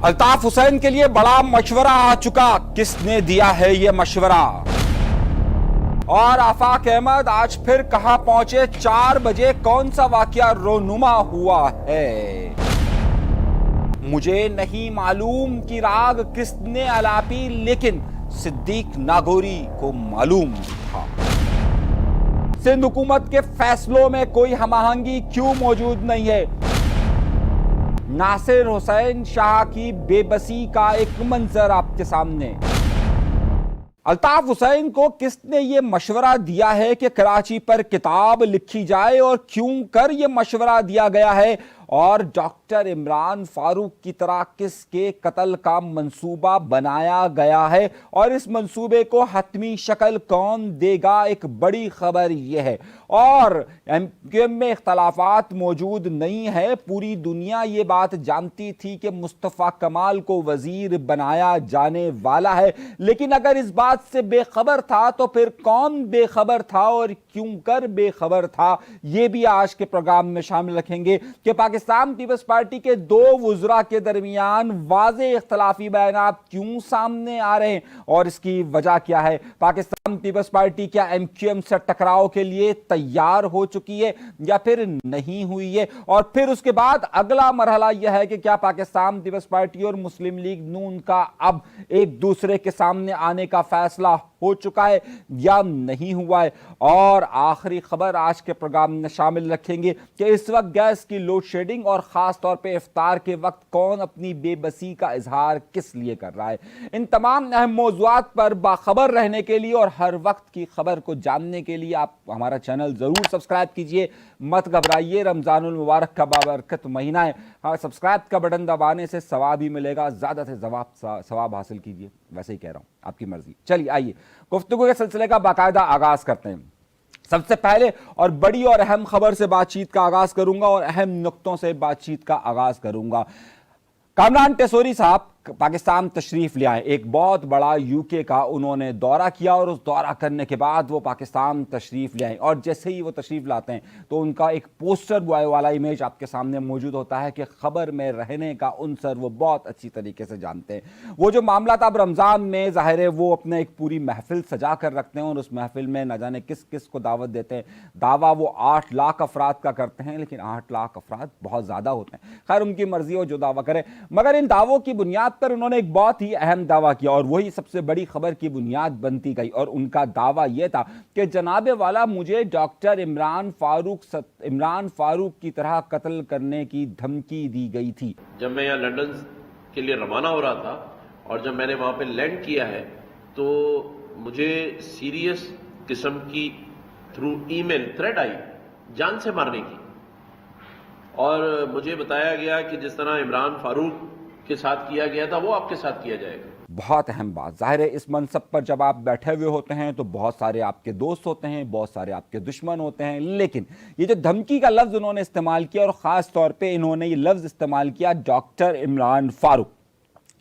अल्ताफ हुसैन के लिए बड़ा मशवरा आ चुका, किसने दिया है ये मशवरा? और आफाक अहमद आज फिर कहां पहुंचे? 4 बजे कौन सा वाकया रोनुमा हुआ है? मुझे नहीं मालूम कि राग किसने अलापी, लेकिन सिद्दीक नागौरी को मालूम था। सिंध हुकूमत के फैसलों में कोई हमाहंगी क्यों मौजूद नहीं है? नासिर हुसैन शाह की बेबसी का एक मंजर आपके सामने। अल्ताफ हुसैन को किसने ये मशवरा दिया है कि कराची पर किताब लिखी जाए, और क्यों कर ये मशवरा दिया गया है? और डॉक्टर इमरान फारूक की तरह किसके कत्ल का मंसूबा बनाया गया है, और इस मंसूबे को हतमी शक्ल कौन देगा? एक बड़ी खबर यह है। और एमक्यूएम में इख्तलाफात मौजूद नहीं है, पूरी दुनिया ये बात जानती थी कि मुस्तफ़ा कमाल को वजीर बनाया जाने वाला है, लेकिन अगर इस बात से बेखबर था तो फिर कौन बेखबर था और क्यों कर बेखबर था, ये भी आज के प्रोग्राम में शामिल रखेंगे कि पाकिस्तान पीपल्स पार्टी के 2 वुज़रा के दरमियान वाज़े इख्तलाफी बयानात क्यों सामने आ रहे हैं और इसकी वजह क्या है? पाकिस्तान पीपल्स पार्टी क्या एमक्यूएम से टकराव के लिए तैयार हो चुकी है या फिर नहीं हुई है? और फिर उसके बाद अगला मरहला यह है कि क्या पाकिस्तान पीपल्स पार्टी और मुस्लिम लीग नून का अब एक दूसरे के सामने आने का फैसला हो चुका है या नहीं हुआ है? और आखिरी खबर आज के प्रोग्राम में शामिल रखेंगे कि इस वक्त गैस की लोड शेडिंग और खास तौर पे इफ्तार के वक्त कौन अपनी बेबसी का इजहार किस लिए कर रहा है। इन तमाम अहम मौज़ूआत पर बाखबर रहने के लिए और हर वक्त की खबर को जानने के लिए आप हमारा चैनल जरूर सब्सक्राइब कीजिए, मत घबराइए। रमजानुल मुबारक का बाबरकत महीना है। हाँ, सब्सक्राइब का बटन दबाने से सवाब ही मिलेगा, ज्यादा से सवाब हासिल कीजिए। वैसे ही कह रहा हूं, आपकी मर्जी। चलिए आइए गुफ्तगू के सिलसिले का बाकायदा आगाज करते हैं। सबसे पहले और बड़ी और अहम खबर से बातचीत का आगाज करूंगा और अहम नुक्तों से बातचीत का आगाज करूंगा। कामरान टेसोरी साहब पाकिस्तान तशरीफ ले आए। एक बहुत बड़ा यूके का उन्होंने दौरा किया और उस दौरा करने के बाद वो पाकिस्तान तशरीफ ले आए, और जैसे ही वो तशरीफ लाते हैं तो उनका एक पोस्टर बॉय वाला इमेज आपके सामने मौजूद होता है कि खबर में रहने का उनसर वो बहुत अच्छी तरीके से जानते हैं। वो जो मामला था अब रमज़ान में, ज़ाहिर है वो अपने एक पूरी महफिल सजा कर रखते हैं और उस महफिल में न जाने किस किस को दावत देते हैं। दावा वो 8 लाख अफराद का करते हैं, लेकिन 8 लाख अफराद बहुत ज़्यादा होते हैं। खैर, उनकी मर्जी हो जो दावा करे, मगर इन दावों की बुनियाद पर उन्होंने एक बहुत ही अहम दावा किया और वही सबसे बड़ी खबर की बुनियाद बनती गई। और उनका दावा यह था कि जनाबे वाला, मुझे डॉक्टर इमरान फारूक की तरह कत्ल करने की धमकी दी गई थी। जब मैं यहाँ लंदन के लिए रवाना हो रहा था और जब मैंने वहां पे लैंड किया है तो मुझे सीरियस किस्म की थ्रू ईमेल थ्रेट आई जान से मारने की, और मुझे बताया गया कि जिस तरह इमरान फारूक के साथ किया गया था वो आपके साथ किया जाएगा। बहुत अहम बात। जाहिर है इस मनसब पर जब आप बैठे हुए होते हैं तो बहुत सारे आपके दोस्त होते हैं, बहुत सारे आपके दुश्मन होते हैं, लेकिन ये जो धमकी का लफ्ज उन्होंने इस्तेमाल किया, और खास तौर पे इन्होंने ये लफ्ज इस्तेमाल किया डॉक्टर इमरान फारूक,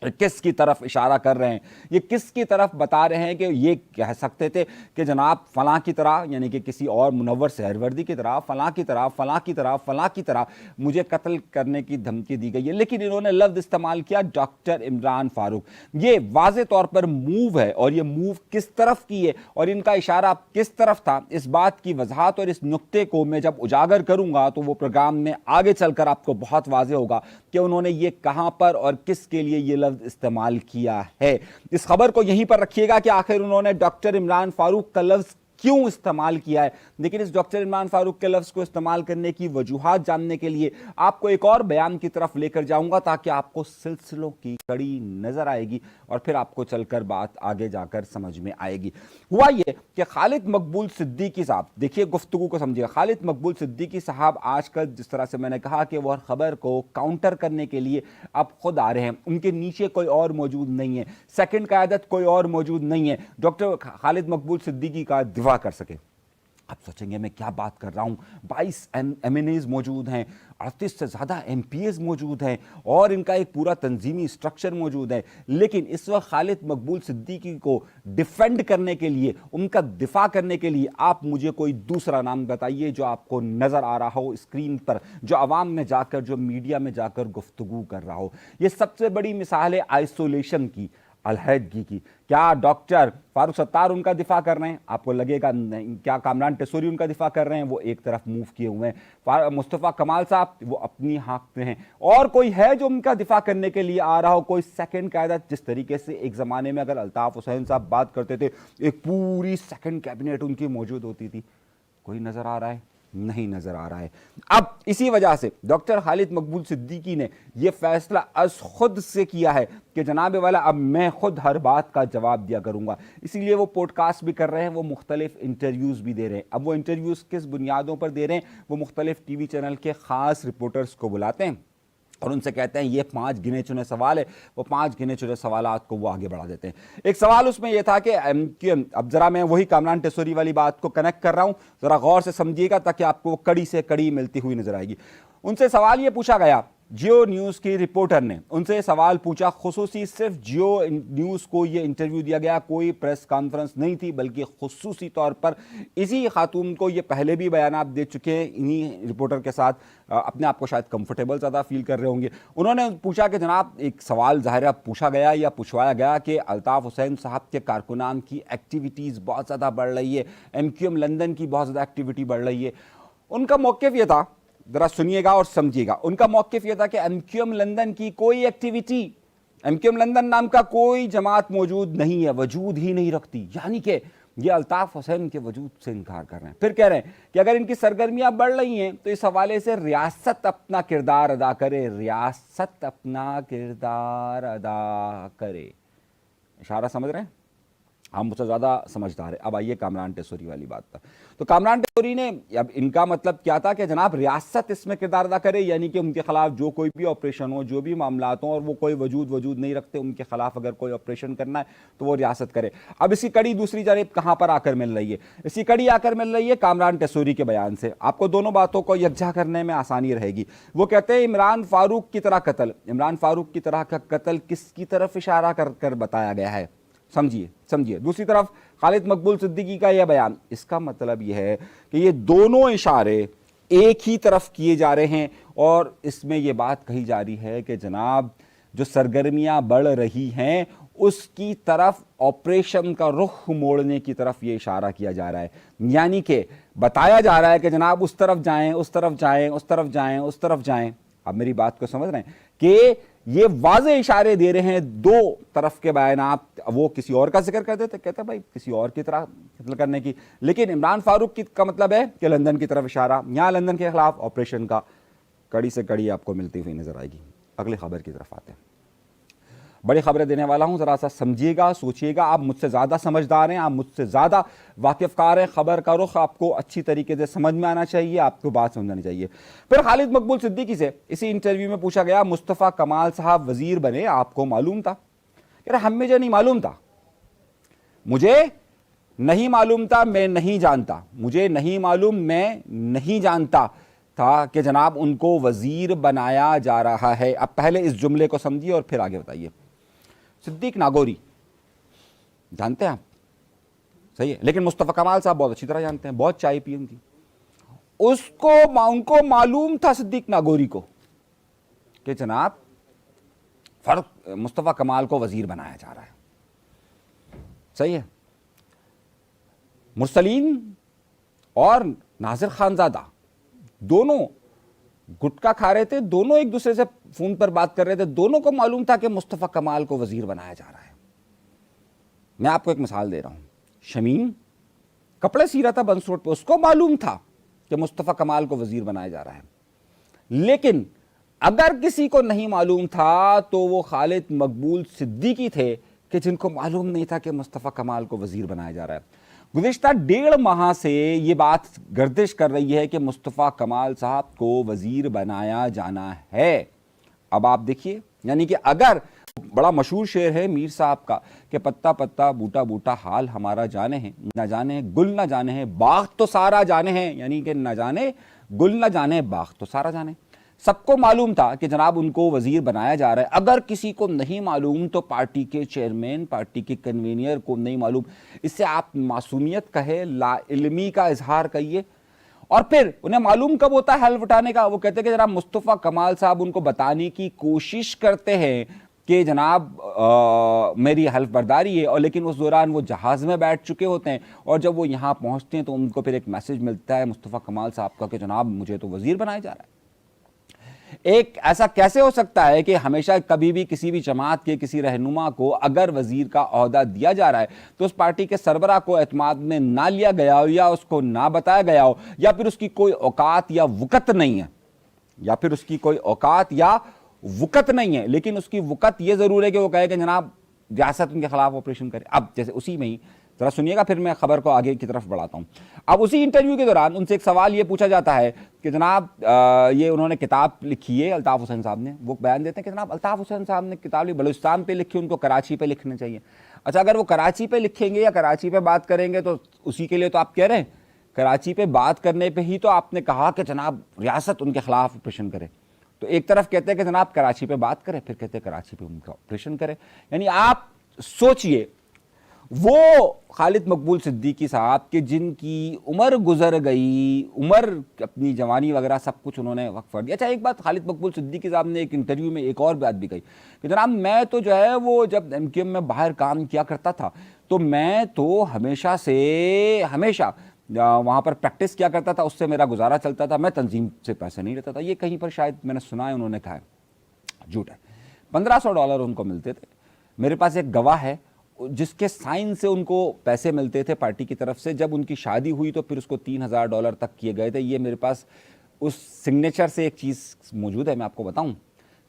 किसकी तरफ इशारा कर रहे हैं? ये किसकी तरफ बता रहे हैं कि ये कह सकते थे कि जनाब फलां की तरह, यानी कि किसी और मुनव्वर सहरवर्दी की तरह, फलां की तरह, फलां की तरह, फलां की तरह मुझे कत्ल करने की धमकी दी गई है, लेकिन इन्होंने लफ्ज़ इस्तेमाल किया डॉक्टर इमरान फारूक। ये वाज़े तौर पर मूव है, और ये मूव किस तरफ की है और इनका इशारा किस तरफ था, इस बात की वजाहत और इस नुक्ते को मैं जब उजागर करूंगा तो वो प्रोग्राम में आगे चलकर आपको बहुत वाज़े होगा कि उन्होंने ये कहां पर और किसके लिए ये इस्तेमाल किया है। इस खबर को यहीं पर रखिएगा कि आखिर उन्होंने डॉक्टर इमरान फारूक का लफ्ज क्यों इस्तेमाल किया है। लेकिन इस डॉक्टर इमरान फारूक के लफ्ज को इस्तेमाल करने की वजूहात जानने के लिए आपको एक और बयान की तरफ लेकर जाऊंगा, ताकि आपको सिलसिलों की कड़ी नजर आएगी और फिर आपको चलकर बात आगे जाकर समझ में आएगी। हुआ ये कि खालिद मकबूल सिद्दीकी साहब, देखिए गुफ्तगू को समझिए, खालिद मकबूल सिद्दीकी साहब आजकल जिस तरह से मैंने कहा कि वह खबर को काउंटर करने के लिए अब खुद आ रहे हैं, उनके नीचे कोई और मौजूद नहीं है, सेकंड क़यादत कोई और मौजूद नहीं है डॉक्टर खालिद मकबूल सिद्दीकी का दिफा कर सके। आप सोचेंगे मैं क्या बात कर रहा हूँ, 22 MNAs मौजूद हैं, 38 से ज़्यादा MPAs मौजूद हैं और इनका एक पूरा तंजीमी स्ट्रक्चर मौजूद है। लेकिन इस वक्त खालिद मकबूल सिद्दीकी को डिफेंड करने के लिए, उनका दिफा करने के लिए आप मुझे कोई दूसरा नाम बताइए जो आपको नज़र आ रहा हो स्क्रीन पर, जो आवाम में जाकर, जो मीडिया में जाकर गुफ्तगू कर रहा हो। ये सबसे बड़ी मिसाल है आइसोलेशन की, अलहदगी की। क्या डॉक्टर फारूक सत्तार उनका दिफा कर रहे हैं? आपको लगेगा नहीं। क्या कामरान टेसोरी उनका दिफा कर रहे हैं? वो एक तरफ मूव किए हुए हैं। मुस्तफ़ा कमाल साहब वो अपनी हाँक पे हैं। और कोई है जो उनका दिफा करने के लिए आ रहा हो? कोई सेकंड कायदा, जिस तरीके से एक ज़माने में अगर अल्ताफ़ हुसैन साहब बात करते थे एक पूरी सेकंड कैबिनेट उनकी मौजूद होती थी, कोई नज़र आ रहा है? नहीं नजर आ रहा है। अब इसी वजह से डॉक्टर खालिद मकबूल सिद्दीकी ने यह फैसला अज खुद से किया है कि जनाब वाला अब मैं खुद हर बात का जवाब दिया करूंगा। इसीलिए वो पॉडकास्ट भी कर रहे हैं, वो मुख्तलिफ इंटरव्यूज़ भी दे रहे हैं। अब वो इंटरव्यूज़ किस बुनियादों पर दे रहे हैं? वो मुख्तलिफ टीवी चैनल के ख़ास रिपोर्टर्स को बुलाते हैं और उनसे कहते हैं ये 5 गिने चुने सवाल है। वो 5 गिने चुने सवालात को वो आगे बढ़ा देते हैं। एक सवाल उसमें यह था कि अब जरा मैं वही कामरान टेसोरी वाली बात को कनेक्ट कर रहा हूं, जरा गौर से समझिएगा ताकि आपको वो कड़ी से कड़ी मिलती हुई नजर आएगी। उनसे सवाल ये पूछा गया, जियो न्यूज़ की रिपोर्टर ने उनसे सवाल पूछा, खुसूसी सिर्फ जियो न्यूज़ को ये इंटरव्यू दिया गया, कोई प्रेस कॉन्फ्रेंस नहीं थी, बल्कि खुसूसी तौर पर इसी खातून को ये पहले भी बयानात दे चुके हैं, इन्हीं रिपोर्टर के साथ अपने आप को शायद कंफर्टेबल ज़्यादा फील कर रहे होंगे। उन्होंने पूछा कि जनाब, एक सवाल ज़ाहिर पूछा गया या पूछवाया गया कि अल्ताफ़ हुसैन साहब के कारकुनान की एक्टिविटीज़ बहुत ज़्यादा बढ़ रही है, MQM लंदन की बहुत ज़्यादा एक्टिविटी बढ़ रही है। उनका मौक़िफ़ ये था, जरा सुनिएगा और समझिएगा, उनका मौक़िफ़ यह था कि MQM लंदन की कोई एक्टिविटी, MQM लंदन नाम का कोई जमात मौजूद नहीं है, वजूद ही नहीं रखती। यानी कि ये अल्ताफ़ हुसैन के वजूद से इनकार कर रहे हैं। फिर कह रहे हैं कि अगर इनकी सरगर्मियां बढ़ रही हैं तो इस हवाले से रियासत अपना किरदार अदा करे, रियासत अपना किरदार अदा करे। इशारा समझ रहे हैं? हम मुझसे ज़्यादा समझदार है। अब आइए कामरान टेसोरी वाली बात पर। तो कामरान टेसोरी ने, अब इनका मतलब क्या था कि जनाब रियासत इसमें किरदार अदा करे, यानी कि उनके खिलाफ जो कोई भी ऑपरेशन हो, जो भी मामलात हों और वो कोई वजूद नहीं रखते, उनके खिलाफ अगर कोई ऑपरेशन करना है तो वो रियासत करे। अब इसकी कड़ी दूसरी जानिब कहाँ पर आकर मिल रही है? इसकी कड़ी आकर मिल रही है कामरान टेसोरी के बयान से। आपको दोनों बातों को यकजा करने में आसानी रहेगी। वो कहते हैं इमरान फारूक की तरह कत्ल, इमरान फारूक की तरह का कत्ल किसकी तरफ इशारा कर बताया गया है? समझिए। दूसरी तरफ खालिद मकबूल सिद्दीकी का यह बयान, इसका मतलब यह है कि ये दोनों इशारे एक ही तरफ किए जा रहे हैं और इसमें यह बात कही जा रही है कि जनाब जो सरगर्मियां बढ़ रही हैं उसकी तरफ, ऑपरेशन का रुख मोड़ने की तरफ ये इशारा किया जा रहा है। यानी कि बताया जा रहा है कि जनाब उस तरफ जाएं, उस तरफ जाएं, उस तरफ जाएं, उस तरफ जाएं। अब मेरी बात को समझ रहे हैं कि ये वाज़े इशारे दे रहे हैं दो तरफ के बयानात। वो किसी और का जिक्र कर देते, कहते भाई किसी और की तरह कत्ल करने की, लेकिन इमरान फारूक का मतलब है कि लंदन की तरफ इशारा, यहाँ लंदन के खिलाफ ऑपरेशन का कड़ी से कड़ी आपको मिलती हुई नजर आएगी। अगली खबर की तरफ आते हैं। बड़ी खबरें देने वाला हूं, जरा सा समझिएगा, सोचिएगा। आप मुझसे ज़्यादा समझदार हैं, आप मुझसे ज़्यादा वाकिफ़कार हैं। खबर का रुख आपको अच्छी तरीके से समझ में आना चाहिए, आपको बात समझानी चाहिए। फिर खालिद मकबूल सिद्दीकी से इसी इंटरव्यू में पूछा गया, मुस्तफ़ा कमाल साहब वज़ीर बने, आपको मालूम था? कह रहे हमें जो नहीं मालूम था, मुझे नहीं मालूम था, मैं नहीं जानता, मुझे नहीं मालूम, मैं नहीं जानता था कि जनाब उनको वज़ीर बनाया जा रहा है। अब पहले इस जुमले को समझिए और फिर आगे बताइए। सिद्दीक नागौरी जानते हैं आप, सही है, लेकिन मुस्तफ़ा कमाल साहब बहुत अच्छी तरह जानते हैं, बहुत चाय पी उनकी। उनको मालूम था सिद्दीक नागौरी को कि जनाब मुस्तफ़ा कमाल को वजीर बनाया जा रहा है, सही है। मुरसलीन और नासिर खानजादा दोनों गुटखा खा रहे थे, दोनों एक दूसरे से फोन पर बात कर रहे थे, दोनों को मालूम था कि मुस्तफ़ा कमाल को वजीर बनाया जा रहा है। मैं आपको एक मिसाल दे रहा हूं, शमीम कपड़े सी रहा था बंस रोड पे, उसको मालूम था कि मुस्तफ़ा कमाल को वजीर बनाया जा रहा है। लेकिन अगर किसी को नहीं मालूम था तो वो खालिद मकबूल सिद्दीकी थे कि जिनको मालूम नहीं था कि मुस्तफ़ा कमाल को वजीर बनाया जा रहा है। गुज़िश्ता 1.5 माह से ये बात गर्दिश कर रही है कि मुस्तफ़ा कमाल साहब को वज़ीर बनाया जाना है। अब आप देखिए, यानी कि अगर بڑا مشہور شعر ہے میر صاحب کا کہ پتا پتا بوٹا بوٹا حال ہمارا جانے ہیں، نہ جانے گل نہ جانے ہیں باغ تو سارا جانے ہیں، یعنی کہ نہ جانے گل نہ جانے باغ تو سارا جانے۔ سب کو معلوم تھا کہ جناب ان کو وزیر بنایا جا رہا ہے، اگر کسی کو نہیں معلوم تو پارٹی کے چیئرمین، پارٹی کے کنوینر کو نہیں معلوم۔ اس سے آپ معصومیت کہے، لا علمی کا اظہار کہیے، اور پھر انہیں معلوم کب ہوتا ہے حلف اٹھانے کا؟ وہ کہتے ہیں کہ جناب مصطفیٰ کمال صاحب ان کو بتانے کی کوشش کرتے ہیں کہ جناب میری حلف برداری ہے، اور لیکن اس دوران وہ جہاز میں بیٹھ چکے ہوتے ہیں، اور جب وہ یہاں پہنچتے ہیں تو ان کو پھر ایک میسج ملتا ہے مصطفیٰ کمال صاحب کا کہ جناب مجھے تو وزیر بنایا جا رہا ہے۔ ایک ایسا کیسے ہو سکتا ہے کہ ہمیشہ کبھی بھی کسی بھی جماعت کے کسی رہنما کو اگر وزیر کا عہدہ دیا جا رہا ہے تو اس پارٹی کے سربراہ کو اعتماد میں نہ لیا گیا ہو، یا اس کو نہ بتایا گیا ہو، یا پھر اس کی کوئی اوقات یا وقت نہیں ہے، یا پھر اس کی کوئی اوقات یا وقت نہیں ہے، لیکن اس کی وقت یہ ضرور ہے کہ وہ کہے کہ جناب ریاست ان کے خلاف آپریشن کرے۔ اب جیسے اسی میں ہی ذرا سنیے گا، پھر میں خبر کو آگے کی طرف بڑھاتا ہوں۔ اب اسی انٹرویو کے دوران ان سے ایک سوال یہ پوچھا جاتا ہے کہ جناب یہ انہوں نے کتاب لکھی ہے الطاف حسین صاحب نے، وہ بیان دیتے ہیں کہ جناب الطاف حسین صاحب نے کتاب بلوچستان پہ لکھی، ان کو کراچی پہ لکھنا چاہیے۔ اچھا، اگر وہ کراچی پہ لکھیں گے یا کراچی پہ بات کریں گے تو اسی کے لیے تو آپ کہہ رہے ہیں کراچی پہ بات کرنے پہ ہی تو آپ نے کہا کہ جناب ریاست ان کے خلاف آپریشن کرے۔ تو ایک طرف کہتے ہیں کہ جناب کراچی پہ بات کرے، پھر کہتے ہیں کراچی پہ ان کا آپریشن کرے۔ یعنی آپ سوچئے وہ خالد مقبول صدیقی صاحب کہ جن کی عمر گزر گئی، عمر اپنی جوانی وغیرہ سب کچھ انہوں نے وقف کر دیا۔ اچھا، ایک بات خالد مقبول صدیقی صاحب نے ایک انٹرویو میں ایک اور بات بھی کہی کہ جناب میں تو جو ہے وہ جب ایم کیو ایم میں باہر کام کیا کرتا تھا تو میں تو ہمیشہ وہاں پر پریکٹس کیا کرتا تھا، اس سے میرا گزارا چلتا تھا، میں تنظیم سے پیسے نہیں لیتا تھا۔ یہ کہیں پر شاید میں نے سنا ہے، انہوں نے کہا ہے، جھوٹ ہے۔ $1500 ان کو ملتے تھے۔ میرے پاس ایک گواہ ہے جس کے سائن سے ان کو پیسے ملتے تھے پارٹی کی طرف سے۔ جب ان کی شادی ہوئی تو پھر اس کو $3000 تک کیے گئے تھے۔ یہ میرے پاس اس سگنیچر سے ایک چیز موجود ہے، میں آپ کو بتاؤں،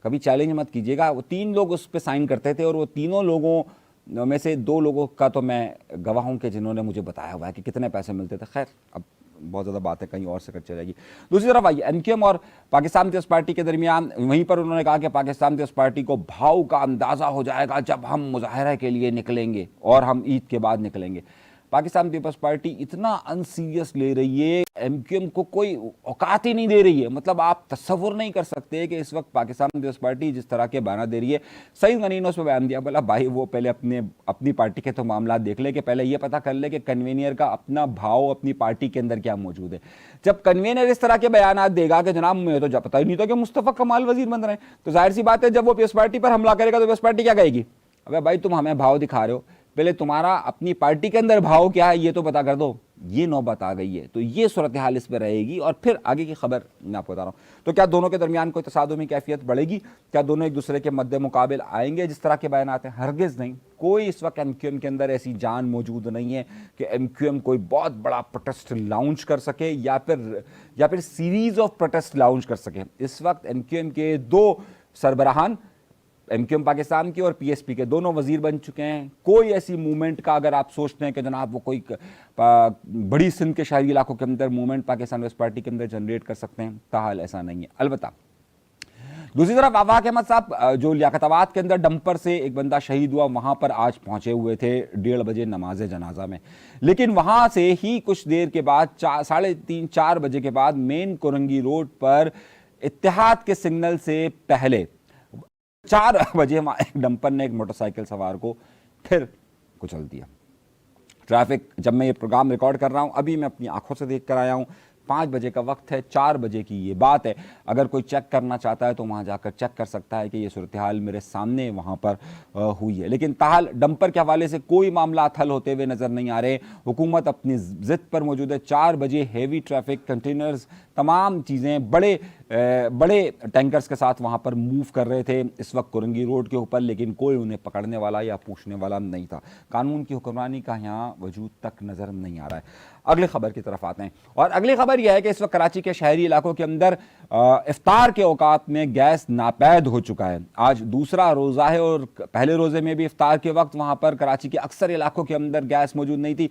کبھی چیلنج مت کیجیے گا۔ وہ 3 لوگ اس پہ سائن کرتے تھے، اور وہ تینوں لوگوں میں سے 2 لوگوں کا تو میں گواہ ہوں کہ جنہوں نے مجھے بتایا ہوا ہے کہ کتنے پیسے ملتے تھے۔ خیر، اب بہت زیادہ باتیں کہیں اور سے کر چل جائے گی۔ دوسری طرف آئیے، ایم کیو ایم اور پاکستان پیپلز پارٹی کے درمیان، وہیں پر انہوں نے کہا کہ پاکستان پیپلز پارٹی کو بھاؤ کا اندازہ ہو جائے گا جب ہم مظاہرہ کے لیے نکلیں گے، اور ہم عید کے بعد نکلیں گے۔ پاکستان پیپلز پارٹی اتنا ان سیریس لے رہی ہے، ایم کیو ایم کو کوئی اوقات ہی نہیں دے رہی ہے۔ مطلب آپ تصور نہیں کر سکتے کہ اس وقت پاکستان پیپلز پارٹی جس طرح کے بیانات دے رہی ہے۔ سعید غنی نے اس پہ بیان دیا، بولا بھائی وہ پہلے اپنی پارٹی کے تو معاملات دیکھ لے، کہ پہلے یہ پتہ کر لے کہ کنوینر کا اپنا بھاؤ اپنی پارٹی کے اندر کیا موجود ہے۔ جب کنوینر اس طرح کے بیانات دے گا کہ جناب مجھے تو پتہ ہی نہیں تھا کہ مصطفیٰ کمال وزیر بن رہے ہیں، تو ظاہر سی بات ہے جب وہ پیپلز پارٹی پر حملہ کرے گا تو پیپلز پارٹی کیا کہے گی؟ ابے بھائی تم ہمیں بھاؤ دکھا رہے ہو، پہلے تمہارا اپنی پارٹی کے اندر بھاؤ کیا ہے یہ تو پتا کر دو۔ یہ نوبت آ گئی ہے، تو یہ صورتحال اس پہ رہے گی، اور پھر آگے کی خبر میں آپ کو بتا رہا ہوں۔ تو کیا دونوں کے درمیان کوئی تصادمی کیفیت بڑھے گی؟ کیا دونوں ایک دوسرے کے مد مقابل آئیں گے جس طرح کے بیانات ہیں؟ ہرگز نہیں۔ کوئی اس وقت ایم کیو ایم کے اندر ایسی جان موجود نہیں ہے کہ ایم کیو ایم کوئی بہت بڑا پروٹیسٹ لانچ کر سکے، یا پھر سیریز آف پروٹیسٹ لانچ کر سکے۔ اس وقت ایم کیو ایم کے 2 سربراہان، ایم کیو ایم پاکستان کے اور پی ایس پی کے، دونوں وزیر بن چکے ہیں۔ کوئی ایسی موومنٹ کا اگر آپ سوچتے ہیں کہ جناب وہ کوئی بڑی سندھ کے شہری علاقوں کے اندر موومنٹ پاکستان پیپلز پارٹی کے اندر جنریٹ کر سکتے ہیں، تاحال ایسا نہیں ہے۔ البتہ دوسری طرف آفاق احمد صاحب جو لیاقت آباد کے اندر ڈمپر سے ایک بندہ شہید ہوا، وہاں پر آج پہنچے ہوئے تھے 1:30 بجے نماز جنازہ میں، لیکن وہاں سے ہی کچھ دیر کے بعد 3:30 4 بجے کے بعد مین کورنگی روڈ پر اتحاد کے سگنل سے پہلے 4 بجے ایک ڈمپر نے ایک موٹر سائیکل سوار کو پھر کچل دیا۔ ٹریفک، جب میں یہ پروگرام ریکارڈ کر رہا ہوں ابھی میں اپنی آنکھوں سے دیکھ کر آیا ہوں، 5 بجے کا وقت ہے، 4 بجے کی یہ بات ہے۔ اگر کوئی چیک کرنا چاہتا ہے تو وہاں جا کر چیک کر سکتا ہے کہ یہ صورتحال میرے سامنے وہاں پر ہوئی ہے۔ لیکن تاحال ڈمپر کے حوالے سے کوئی معاملات حل ہوتے ہوئے نظر نہیں آ رہے۔ حکومت اپنی ضد پر موجود ہے۔ 4 بجے ہیوی ٹریفک، کنٹینرز، تمام چیزیں بڑے ٹینکرز کے ساتھ وہاں پر موو کر رہے تھے اس وقت کورنگی روڈ کے اوپر، لیکن کوئی انہیں پکڑنے والا یا پوچھنے والا نہیں تھا۔ قانون کی حکمرانی کا یہاں وجود تک نظر نہیں آ رہا ہے۔ اگلی خبر کی طرف آتے ہیں، اور اگلی خبر یہ ہے کہ اس وقت کراچی کے شہری علاقوں کے اندر افطار کے اوقات میں گیس ناپید ہو چکا ہے۔ آج دوسرا روزہ ہے، اور پہلے روزے میں بھی افطار کے وقت وہاں پر کراچی کے اکثر علاقوں کے اندر گیس موجود نہیں تھی۔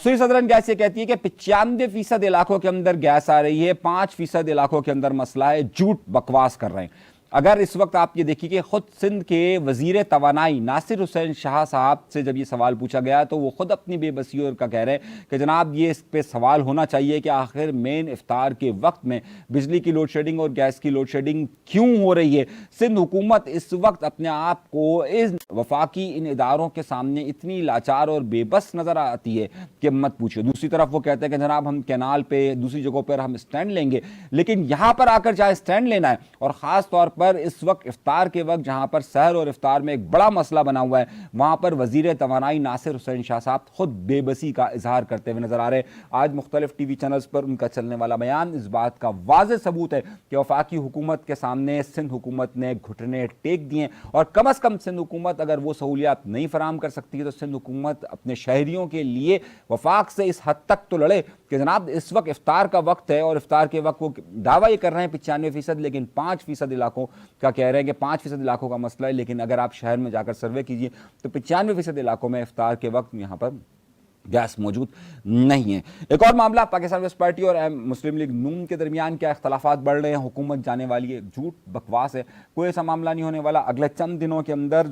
سوئی صدرن گیس یہ کہتی ہے کہ 95% علاقوں کے اندر گیس آ رہی ہے، 5% علاقوں کے اندر مسئلہ ہے، جھوٹ بکواس کر رہے ہیں۔ اگر اس وقت آپ یہ دیکھیے کہ خود سندھ کے وزیر توانائی ناصر حسین شاہ صاحب سے جب یہ سوال پوچھا گیا تو وہ خود اپنی بے بسی اور کا کہہ رہے ہیں کہ جناب یہ اس پہ سوال ہونا چاہیے کہ آخر مین افطار کے وقت میں بجلی کی لوڈ شیڈنگ اور گیس کی لوڈ شیڈنگ کیوں ہو رہی ہے. سندھ حکومت اس وقت اپنے آپ کو اس وفاقی ان اداروں کے سامنے اتنی لاچار اور بے بس نظر آتی ہے کہ مت پوچھو. دوسری طرف وہ کہتے ہیں کہ جناب ہم کینال پہ دوسری جگہوں پر ہم اسٹینڈ لیں گے, لیکن یہاں پر آ کر جہاں اسٹینڈ لینا ہے اور خاص طور پر اس وقت افطار کے وقت جہاں پر سحر اور افطار میں ایک بڑا مسئلہ بنا ہوا ہے, وہاں پر وزیر توانائی ناصر حسین شاہ صاحب خود بے بسی کا اظہار کرتے ہوئے نظر آ رہے ہیں. آج مختلف ٹی وی چینلز پر ان کا چلنے والا بیان اس بات کا واضح ثبوت ہے کہ وفاقی حکومت کے سامنے سندھ حکومت نے گھٹنے ٹیک دیے, اور کم از کم سندھ حکومت اگر وہ سہولیات نہیں فراہم کر سکتی ہے تو سندھ حکومت اپنے شہریوں کے لیے وفاق سے اس حد تک تو لڑے کہ جناب اس وقت افطار کا وقت ہے اور افطار کے وقت وہ دعویٰ یہ کر رہے ہیں 95%, لیکن 5% علاقوں کا کہہ رہے ہیں کہ 5% علاقوں کا مسئلہ ہے, لیکن اگر آپ شہر میں جا کر سروے کیجئے تو 95% علاقوں میں افطار کے وقت یہاں پر گیس موجود نہیں ہے. ایک اور معاملہ, پاکستان پیپلز پارٹی اور مسلم لیگ نون کے درمیان کیا اختلافات بڑھ رہے ہیں, حکومت جانے والی ہے, جھوٹ بکواس ہے, کوئی ایسا معاملہ نہیں ہونے والا. اگلے چند دنوں کے اندر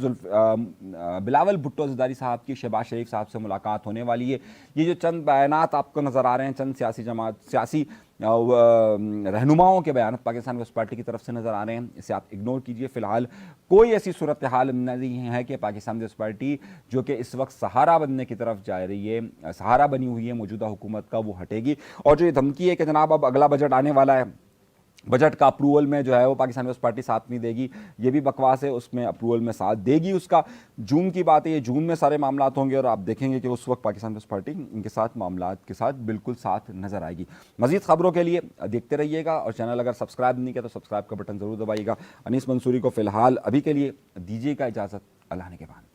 بلاول بھٹو زرداری صاحب کی شہباز شریف صاحب سے ملاقات ہونے والی ہے. یہ جو چند بیانات آپ کو نظر آ رہے ہیں, چند سیاسی رہنماؤں کے بیانات پاکستان پیپلز پارٹی کی طرف سے نظر آ رہے ہیں, اسے آپ اگنور کیجئے. فی الحال کوئی ایسی صورتحال نہیں ہے کہ پاکستان پیپلز پارٹی جو کہ اس وقت سہارا بننے کی طرف جا رہی ہے, سہارا بنی ہوئی ہے موجودہ حکومت کا, وہ ہٹے گی. اور جو یہ دھمکی ہے کہ جناب اب اگلا بجٹ آنے والا ہے, بجٹ کا اپروول میں جو ہے وہ پاکستان پیپلز پارٹی ساتھ نہیں دے گی, یہ بھی بکواس ہے. اس میں اپروول میں ساتھ دے گی اس کا. جون کی بات ہے, یہ جون میں سارے معاملات ہوں گے اور آپ دیکھیں گے کہ اس وقت پاکستان پیپلز پارٹی ان کے ساتھ معاملات کے ساتھ بالکل ساتھ نظر آئے گی. مزید خبروں کے لیے دیکھتے رہیے گا, اور چینل اگر سبسکرائب نہیں کیا تو سبسکرائب کا بٹن ضرور دبائیے گا. انیس منصوری کو فی الحال ابھی کے لیے دیجیے گا اجازت, اللہ نے کے بعد.